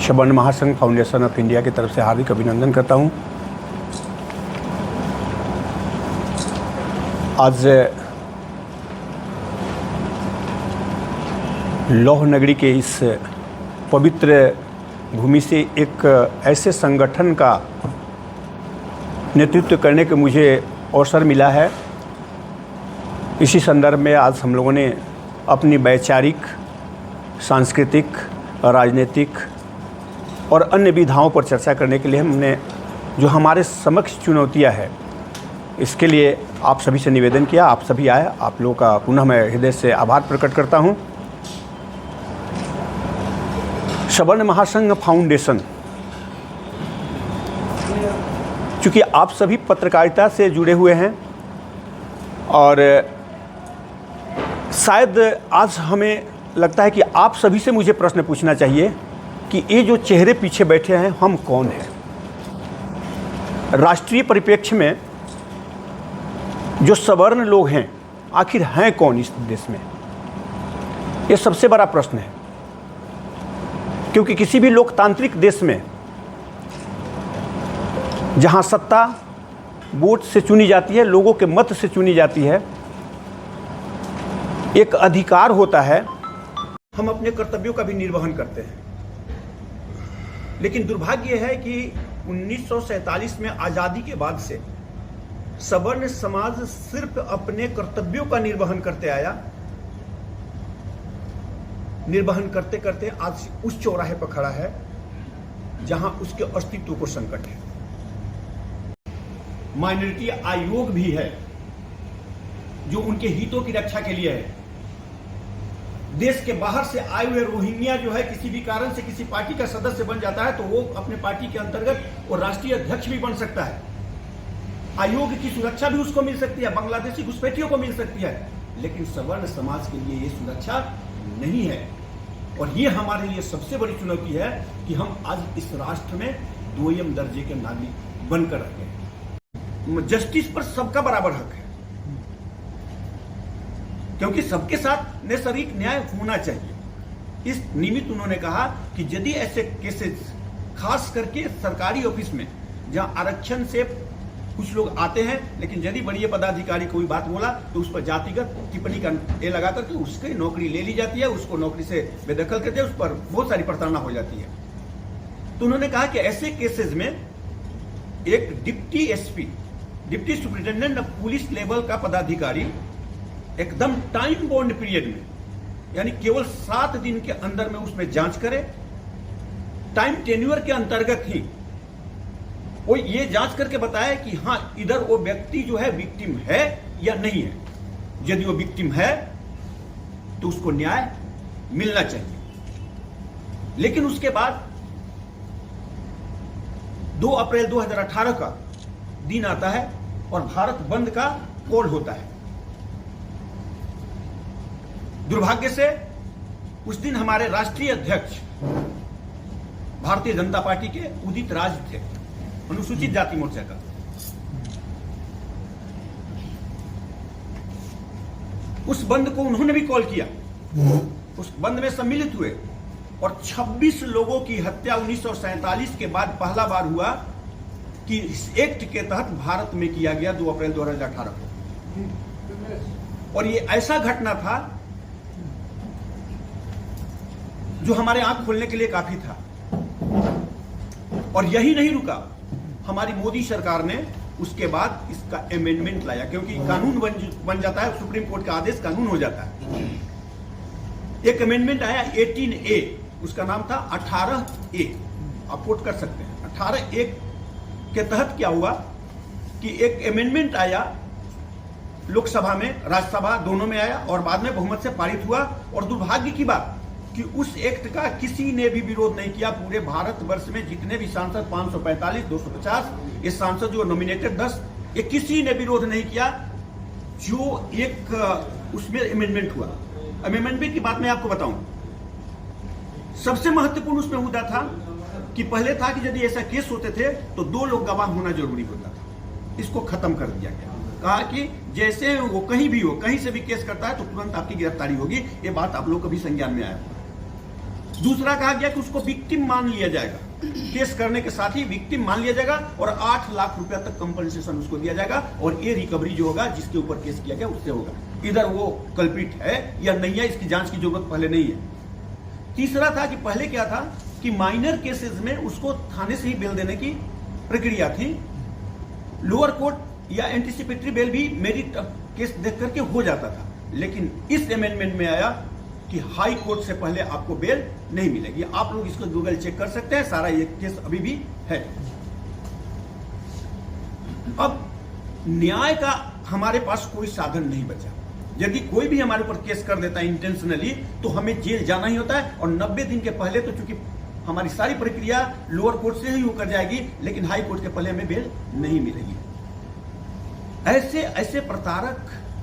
शबन महासंघ foundation of India की तरफ से हार्दिक अभिनंदन करता हूं। आज लौह नगरी के इस पवित्र भूमि से एक ऐसे संगठन का नेतृत्व करने के मुझे अवसर मिला है। इसी संदर्भ में आज हम लोगों ने अपनी वैचारिक, सांस्कृतिक, राजनीतिक और अन्य विधाओं पर चर्चा करने के लिए हमने जो हमारे समक्ष चुनौतियां है, इसके लिए आप सभी से निवेदन किया। आप सभी आए, आप लोगों का पुनः मैं हृदय से आभार प्रकट करता हूं। शबन महासंघ फाउंडेशन, चूँकि आप सभी पत्रकारिता से जुड़े हुए हैं और शायद आज हमें लगता है कि आप सभी से मुझे प्रश्न पूछना चाहिए कि ये जो चेहरे पीछे बैठे हैं, हम कौन हैं? राष्ट्रीय परिप्रेक्ष्य में जो सवर्ण लोग हैं, आखिर हैं कौन इस देश में? ये सबसे बड़ा प्रश्न है, क्योंकि किसी भी लोकतांत्रिक देश में जहां सत्ता वोट से चुनी जाती है, लोगों के मत से चुनी जाती है, एक अधिकार होता है, हम अपने कर्तव्यों का भी निर्वहन करते हैं। लेकिन दुर्भाग्य है कि 1947 में आज़ादी के बाद से सवर्ण समाज सिर्फ अपने कर्तव्यों का निर्वहन करते आया। निर्वहन करते करते आज उस चौराहे पर खड़ा है जहां उसके अस्तित्व को संकट है। माइनॉरिटी आयोग भी है जो उनके हितों की रक्षा के लिए है। देश के बाहर से आए हुए रोहिंग्या जो है, किसी भी कारण से किसी पार्टी का सदस्य बन जाता है तो वो अपने पार्टी के अंतर्गत वो राष्ट्रीय अध्यक्ष भी बन सकता है। आयोग की सुरक्षा भी उसको मिल सकती है, बांग्लादेशी घुसपैठियों को मिल सकती है, लेकिन सवर्ण समाज के लिए ये सुरक्षा नहीं है। और ये हमारे लिए सबसे बड़ी चुनौती है कि हम आज इस राष्ट्र में दोयम दर्जे के नागरिक बनकर रह गए। जस्टिस पर सबका बराबर हक है, क्योंकि सबके साथ नैसर्गिक न्याय होना चाहिए। इस निमित्त उन्होंने कहा कि यदि ऐसे केसेस, खास करके सरकारी ऑफिस में जहां आरक्षण से कुछ लोग आते हैं, लेकिन यदि बड़ी पदाधिकारी कोई बात बोला तो उस पर जातिगत टिप्पणी का ये लगा करके उसकी नौकरी ले ली जाती है, उसको नौकरी से बेदखल करते हैं, उस पर बहुत सारी प्रताड़ना हो जाती है। तो उन्होंने कहा कि ऐसे केसेज में एक deputy SP, deputy superintendent of police level का पदाधिकारी एकदम टाइम बॉन्ड पीरियड में, यानी केवल 7 दिन के अंदर में उसमें जांच करे। टाइम टेन्योर के अंतर्गत ही वो ये जांच करके बताए कि हां, इधर वो व्यक्ति जो है विक्टिम है या नहीं है। यदि वो विक्टिम है तो उसको न्याय मिलना चाहिए। लेकिन उसके बाद 2 अप्रैल 2018 का दिन आता है और भारत बंद का कॉल होता है। दुर्भाग्य से उस दिन हमारे राष्ट्रीय अध्यक्ष भारतीय जनता पार्टी के उदित राज थे, अनुसूचित जाति मोर्चा का। उस बंद को उन्होंने भी कॉल किया, उस बंद में सम्मिलित हुए और 26 लोगों की हत्या 1947 के बाद पहला बार हुआ कि इस एक्ट के तहत भारत में किया गया 2 अप्रैल 2018 को। और ये ऐसा घटना था जो हमारे आंख खोलने के लिए काफी था। और यही नहीं रुका, हमारी मोदी सरकार ने उसके बाद इसका अमेंडमेंट लाया, क्योंकि कानून बन जाता है, सुप्रीम कोर्ट का आदेश कानून हो जाता है। एक अमेंडमेंट आया 18A, उसका नाम था 18A, आप कोट कर सकते हैं। 18A के तहत क्या हुआ कि एक अमेंडमेंट आया, लोकसभा में, राज्यसभा दोनों में आया और बाद में बहुमत से पारित हुआ। और दुर्भाग्य की बात कि उस एक्ट का किसी ने भी विरोध नहीं किया। पूरे भारतवर्ष में जितने भी सांसद, 545, 250, ये सांसद जो नॉमिनेटेड 10, ये किसी ने विरोध नहीं किया। जो एक उसमें अमेंडमेंट हुआ, अमेंडमेंट की बात मैं आपको बताऊं, सबसे महत्वपूर्ण उसमें मुद्दा था कि पहले था कि यदि ऐसा केस होते थे तो 2 लोग गवाह होना जरूरी होता था। इसको खत्म कर दिया गया। कहा कि जैसे वो कहीं भी हो, कहीं से भी केस करता है तो तुरंत आपकी गिरफ्तारी होगी। ये बात आप लोग को भी संज्ञान में आया। दूसरा कहा गया कि उसको विक्टिम मान लिया जाएगा, केस करने के साथ ही विक्टिम मान लिया जाएगा और 8 लाख रुपया तक कंपनसेशन उसको दिया जाएगा और ये रिकवरी जो होगा जिसके ऊपर केस किया गया उससे होगा। इधर वो कल्पिट है या नहीं है, इसकी जांच की जरूरत पहले नहीं है। तीसरा था कि पहले क्या था कि माइनर केसेस में उसको थाने से ही बेल देने की प्रक्रिया थी, लोअर कोर्ट या एंटीसिपेटरी बेल भी मेरिट केस देख करके हो जाता था। लेकिन इस अमेंडमेंट में आया कि हाई कोर्ट से पहले आपको बेल नहीं मिलेगी। आप लोग इसको गूगल चेक कर सकते हैं, सारा ये केस अभी भी है। अब न्याय का हमारे पास कोई साधन नहीं बचा। यदि कोई भी हमारे ऊपर केस कर देता है इंटेंशनली तो हमें जेल जाना ही होता है और 90 दिन के पहले तो चूंकि हमारी सारी प्रक्रिया लोअर कोर्ट से ही होकर जाएगी, लेकिन हाई कोर्ट के पहले हमें बेल नहीं मिलेगी। ऐसे ऐसे प्रतारक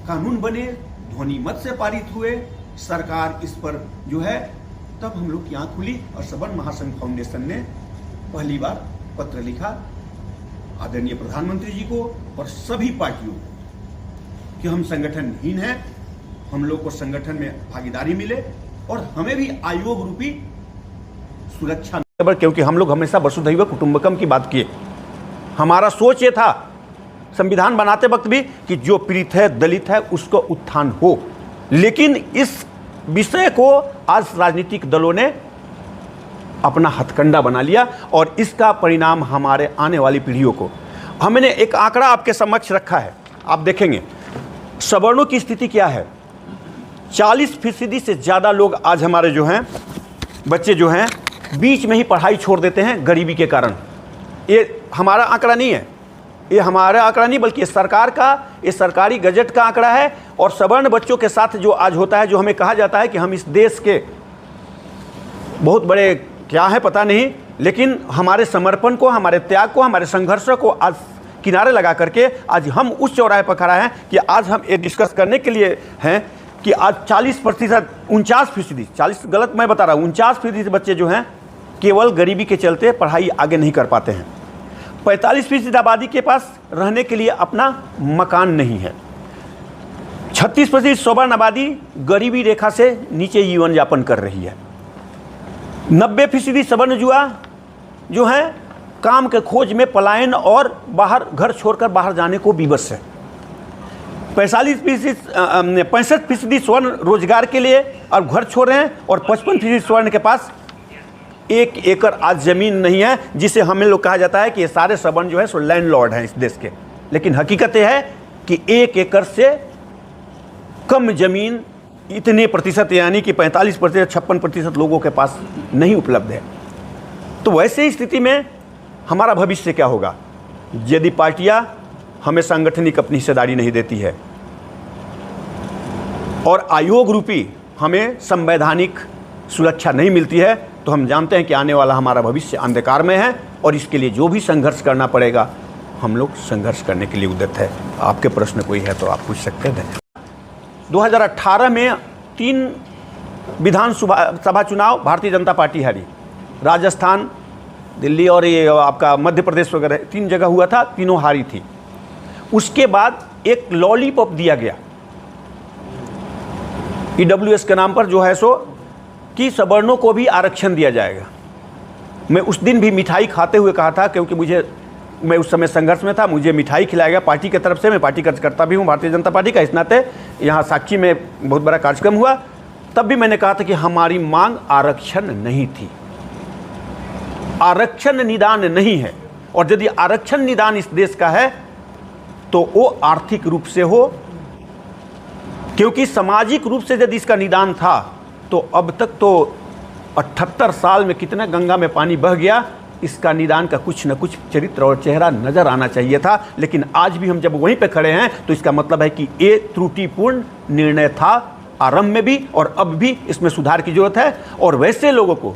कानून बने, ध्वनिमत से पारित हुए, सरकार इस पर जो है, तब हम लोग की आंख खुली और सवर्ण महासंघ फाउंडेशन ने पहली बार पत्र लिखा आदरणीय प्रधानमंत्री जी को और सभी पार्टियों को कि हम संगठनहीन हैं, हम लोग को संगठन में भागीदारी मिले और हमें भी आयोग रूपी सुरक्षा, क्योंकि हम लोग हमेशा वसुधैव कुटुंबकम की बात किए। हमारा सोच ये था संविधान बनाते वक्त भी कि जो पीड़ित है, दलित है, उसको उत्थान हो। लेकिन इस विषय को आज राजनीतिक दलों ने अपना हथकंडा बना लिया और इसका परिणाम हमारे आने वाली पीढ़ियों को, हमने एक आंकड़ा आपके समक्ष रखा है, आप देखेंगे सवर्णों की स्थिति क्या है। 40% से ज़्यादा लोग आज हमारे जो हैं बच्चे जो हैं बीच में ही पढ़ाई छोड़ देते हैं गरीबी के कारण। ये हमारा आंकड़ा नहीं है, ये हमारा आंकड़ा नहीं बल्कि सरकार का, ये सरकारी गजट का आंकड़ा है। और सवर्ण बच्चों के साथ जो आज होता है, जो हमें कहा जाता है कि हम इस देश के बहुत बड़े क्या है पता नहीं, लेकिन हमारे समर्पण को, हमारे त्याग को, हमारे संघर्ष को आज किनारे लगा करके आज हम उस चौराहे पर खड़ा हैं कि आज हम ये डिस्कस करने के लिए हैं कि आज 40%, 49%, 40 गलत मैं बता रहा हूँ, 49% बच्चे जो हैं केवल गरीबी के चलते पढ़ाई आगे नहीं कर पाते हैं। 45% आबादी के पास रहने के लिए अपना मकान नहीं है। 36% सवर्ण आबादी गरीबी रेखा से नीचे जीवन यापन कर रही है। 90% सवर्ण युवा जो है काम के खोज में पलायन और बाहर घर छोड़कर बाहर जाने को विवश है। 65% स्वर्ण रोजगार के लिए अब घर छोड़ रहे हैं और 55% स्वर्ण के पास 1 एकड़ आज जमीन नहीं है, जिसे हमें लोग कहा जाता है कि ये सारे सवर्ण जो है सो लैंडलॉर्ड हैं इस देश के। लेकिन हकीकत यह है कि 1 एकड़ से कम जमीन इतने प्रतिशत यानी कि 45%, 56% लोगों के पास नहीं उपलब्ध है। तो वैसे स्थिति में हमारा भविष्य क्या होगा यदि पार्टियां हमें सांगठनिक अपनी हिस्सेदारी नहीं देती है और आयोग रूपी हमें संवैधानिक सुरक्षा नहीं मिलती है, तो हम जानते हैं कि आने वाला हमारा भविष्य अंधकार में है और इसके लिए जो भी संघर्ष करना पड़ेगा हम लोग संघर्ष करने के लिए उद्यत है। आपके प्रश्न कोई है तो आप पूछ सकते हैं। 2018 में 3 विधानसभा चुनाव भारतीय जनता पार्टी हारी। राजस्थान, दिल्ली और ये आपका मध्य प्रदेश वगैरह 3 जगह हुआ था, तीनों हारी थी। उसके बाद एक लॉलीपॉप दिया गया EWS के नाम पर जो है सो कि सवर्णों को भी आरक्षण दिया जाएगा। मैं उस दिन भी मिठाई खाते हुए कहा था, क्योंकि मैं उस समय संघर्ष में था, मुझे मिठाई खिलाया गया पार्टी की तरफ से। मैं पार्टी कार्यकर्ता भी हूँ भारतीय जनता पार्टी का, इस नाते यहाँ साक्षी में बहुत बड़ा कार्यक्रम हुआ। तब भी मैंने कहा था कि हमारी मांग आरक्षण नहीं थी, आरक्षण निदान नहीं है। और यदि आरक्षण निदान इस देश का है तो वो आर्थिक रूप से हो, क्योंकि सामाजिक रूप से यदि इसका निदान था तो अब तक तो 78 साल में कितना गंगा में पानी बह गया, इसका निदान का कुछ न कुछ चरित्र और चेहरा नजर आना चाहिए था। लेकिन आज भी हम जब वहीं पे खड़े हैं तो इसका मतलब है कि ये त्रुटिपूर्ण निर्णय था आरंभ में भी और अब भी इसमें सुधार की जरूरत है। और वैसे लोगों को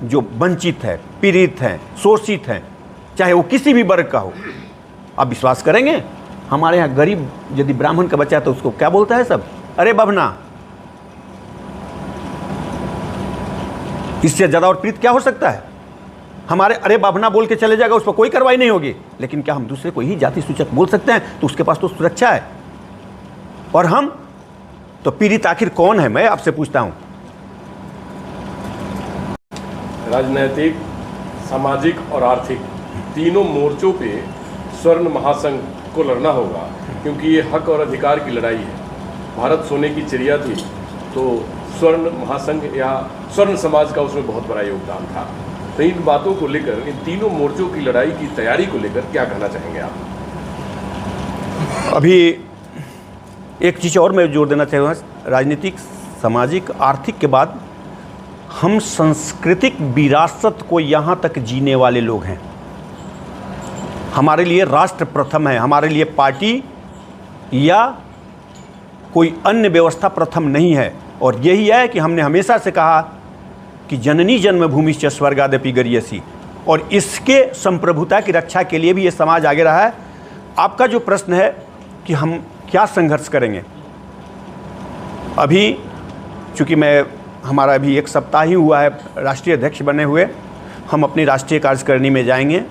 जो वंचित है, पीड़ित हैं, शोषित हैं, चाहे वो किसी भी वर्ग का हो, आप विश्वास करेंगे हमारे यहाँ गरीब यदि ब्राह्मण का बच्चा है तो उसको क्या बोलता है सब, अरे बभना। इससे ज़्यादा और पीड़ित क्या हो सकता है? हमारे अरे बाभना बोल के चले जाएगा, उस पर कोई कार्रवाई नहीं होगी। लेकिन क्या हम दूसरे को ही जाति सूचक बोल सकते हैं? तो उसके पास तो सुरक्षा है। और हम तो पीड़ित आखिर कौन है, मैं आपसे पूछता हूं। राजनैतिक, सामाजिक और आर्थिक तीनों मोर्चों पे स्वर्ण महासंघ को लड़ना होगा, क्योंकि ये हक और अधिकार की लड़ाई है। भारत सोने की चिड़िया थी, तो स्वर्ण महासंघ या स्वर्ण समाज का उसमें बहुत बड़ा योगदान था। तो इन बातों को लेकर, इन तीनों मोर्चों की लड़ाई की तैयारी को लेकर क्या कहना चाहेंगे आप? अभी एक चीज़ और मैं जोर देना चाहूँगा, राजनीतिक, सामाजिक, आर्थिक के बाद हम सांस्कृतिक विरासत को यहाँ तक जीने वाले लोग हैं। हमारे लिए राष्ट्र प्रथम है, हमारे लिए पार्टी या कोई अन्य व्यवस्था प्रथम नहीं है। और यही है कि हमने हमेशा से कहा कि जननी जन्मभूमिश्च स्वर्गादपि गरीयसी, और इसके संप्रभुता की रक्षा के लिए भी ये समाज आगे रहा है। आपका जो प्रश्न है कि हम क्या संघर्ष करेंगे, अभी चूँकि हमारा अभी 1 सप्ताह ही हुआ है राष्ट्रीय अध्यक्ष बने हुए, हम अपनी राष्ट्रीय कार्यकारिणी में जाएंगे।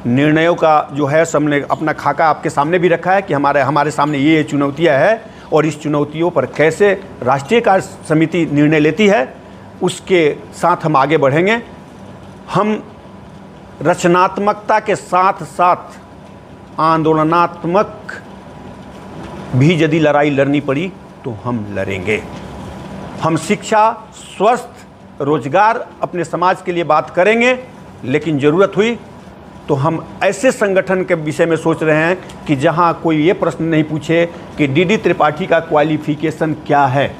निर्णयों का जो है सबने अपना खाका आपके सामने भी रखा है कि हमारे सामने ये चुनौतियां है, और इस चुनौतियों पर कैसे राष्ट्रीय कार्य समिति निर्णय लेती है उसके साथ हम आगे बढ़ेंगे। हम रचनात्मकता के साथ साथ आंदोलनात्मक भी यदि लड़ाई लड़नी पड़ी तो हम लड़ेंगे। हम शिक्षा, स्वस्थ, रोजगार, अपने समाज के लिए बात करेंगे, लेकिन ज़रूरत हुई तो हम ऐसे संगठन के विषय में सोच रहे हैं कि जहां कोई ये प्रश्न नहीं पूछे कि डीडी त्रिपाठी का क्वालिफिकेशन क्या है।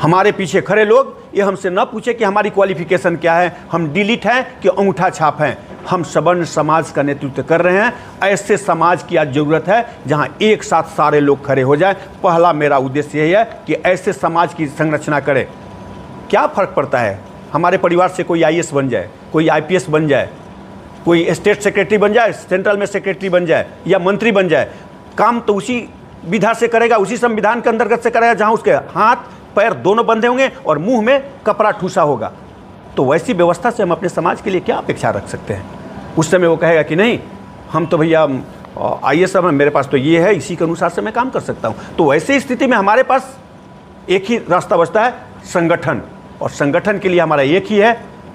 हमारे पीछे खड़े लोग ये हमसे न पूछे कि हमारी क्वालिफिकेशन क्या है, हम डिलीट हैं कि अंगूठा छाप हैं। हम सवर्ण समाज का नेतृत्व कर रहे हैं। ऐसे समाज की आज ज़रूरत है जहां एक साथ सारे लोग खड़े हो जाएं। पहला मेरा उद्देश्य यही है कि ऐसे समाज की संरचना करें। क्या फ़र्क पड़ता है, हमारे परिवार से कोई IAS बन जाए, कोई IPS बन जाए, कोई स्टेट सेक्रेटरी बन जाए, सेंट्रल में सेक्रेटरी बन जाए या मंत्री बन जाए, काम तो उसी विधा से करेगा, उसी संविधान के अंतर्गत से करेगा जहां उसके हाथ पैर दोनों बंधे होंगे और मुंह में कपड़ा ठूसा होगा। तो वैसी व्यवस्था से हम अपने समाज के लिए क्या अपेक्षा रख सकते हैं? उस समय वो कहेगा कि नहीं, हम तो भैया IAS है, मेरे पास तो ये है, इसी के अनुसार से मैं काम कर सकता हूँ। तो वैसी स्थिति में हमारे पास एक ही रास्ता बचता है, संगठन। और संगठन के लिए हमारा एक ही है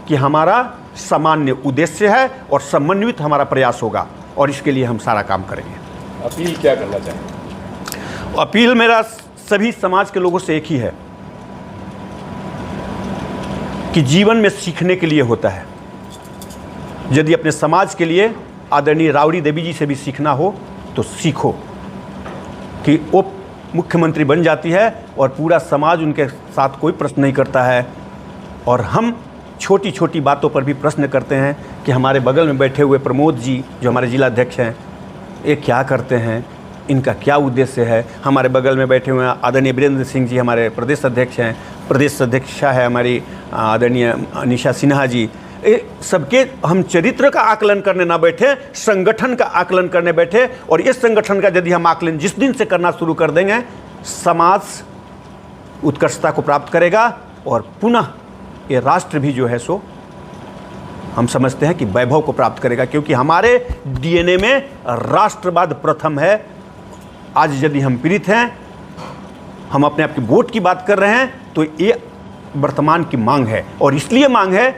कि हमारा सामान्य उद्देश्य है और समन्वित हमारा प्रयास होगा, और इसके लिए हम सारा काम करेंगे। अपील क्या करना चाहेंगे? अपील मेरा सभी समाज के लोगों से एक ही है कि जीवन में सीखने के लिए होता है। यदि अपने समाज के लिए आदरणीय राबड़ी देवी जी से भी सीखना हो तो सीखो कि उप मुख्यमंत्री बन जाती है और पूरा समाज उनके साथ कोई प्रश्न नहीं करता है, और हम छोटी छोटी बातों पर भी प्रश्न करते हैं कि हमारे बगल में बैठे हुए प्रमोद जी जो हमारे जिला अध्यक्ष हैं, ये क्या करते हैं, इनका क्या उद्देश्य है। हमारे बगल में बैठे हुए आदरणीय वीरेंद्र सिंह जी हमारे प्रदेश अध्यक्ष हैं, प्रदेश अध्यक्षा है हमारी आदरणीय निशा सिन्हा जी। सबके हम चरित्र का आकलन करने ना बैठे, संगठन का आकलन करने बैठे। और इस संगठन का यदि हम आकलन जिस दिन से करना शुरू कर देंगे, समाज उत्कृष्टता को प्राप्त करेगा और पुनः ये राष्ट्र भी जो है सो हम समझते हैं कि वैभव को प्राप्त करेगा, क्योंकि हमारे DNA में राष्ट्रवाद प्रथम है। आज यदि हम पीड़ित हैं, हम अपने आप की वोट की बात कर रहे हैं, तो ये वर्तमान की मांग है, और इसलिए मांग है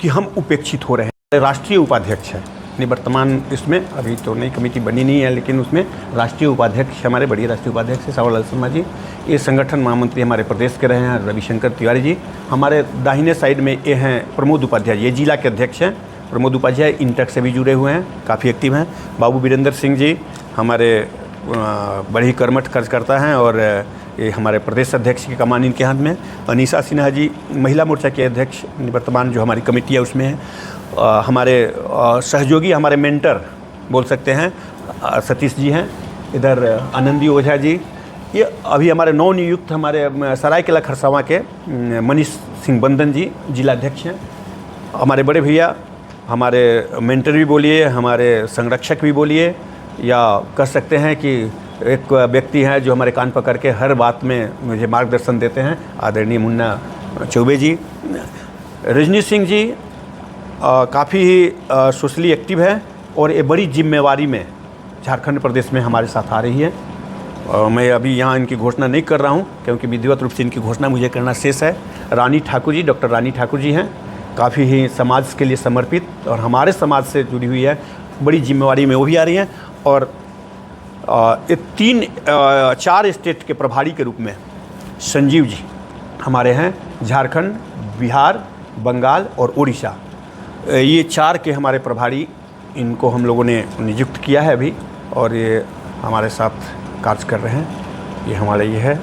कि हम उपेक्षित हो रहे हैं। राष्ट्रीय उपाध्यक्ष है निवर्तमान, इसमें अभी तो नई कमेटी बनी नहीं है, लेकिन उसमें राष्ट्रीय उपाध्यक्ष हमारे बड़ी राष्ट्रीय उपाध्यक्ष है सावरलाल शर्मा जी। ये संगठन महामंत्री हमारे प्रदेश के रहे हैं रविशंकर तिवारी जी। हमारे दाहिने साइड में ये हैं प्रमोद उपाध्याय, ये जिला के अध्यक्ष हैं। प्रमोद उपाध्याय इंटक से भी जुड़े हुए हैं, काफ़ी एक्टिव हैं। बाबू वीरेंद्र सिंह जी हमारे बड़ी कर्मठ कार्यकर्ता हैं, और ये हमारे प्रदेश अध्यक्ष की कमान इनके हाथ में। अनीसा सिन्हा जी महिला मोर्चा के अध्यक्ष निवर्तमान जो हमारी कमेटी है उसमें है। हमारे सहयोगी, हमारे मेंटर बोल सकते हैं, सतीश जी हैं। इधर आनंदी ओझा जी, ये अभी हमारे नवनियुक्त हमारे सरायकेला खरसावां के मनीष सिंह बंदन जी जिलाध्यक्ष हैं। हमारे बड़े भैया, हमारे मेंटर भी बोलिए, हमारे संरक्षक भी बोलिए, या कह सकते हैं कि एक व्यक्ति हैं जो हमारे कान पकड़ के हर बात में मुझे मार्गदर्शन देते हैं, आदरणीय मुन्ना चौबे जी। रजनी सिंह जी काफ़ी सोशली एक्टिव है, और ये बड़ी जिम्मेवारी में झारखंड प्रदेश में हमारे साथ आ रही है। मैं अभी यहाँ इनकी घोषणा नहीं कर रहा हूँ, क्योंकि विधिवत रूप से इनकी घोषणा मुझे करना शेष है। रानी ठाकुर जी, डॉक्टर रानी ठाकुर जी हैं, काफ़ी ही समाज के लिए समर्पित और हमारे समाज से जुड़ी हुई है, बड़ी जिम्मेवारी में वो भी आ रही हैं। और ये 4 स्टेट के प्रभारी के रूप में संजीव जी हमारे हैं, झारखंड, बिहार, बंगाल और उड़ीसा, ये 4 के हमारे प्रभारी, इनको हम लोगों ने नियुक्त किया है अभी, और ये हमारे साथ कार्य कर रहे हैं। ये हमारे ये है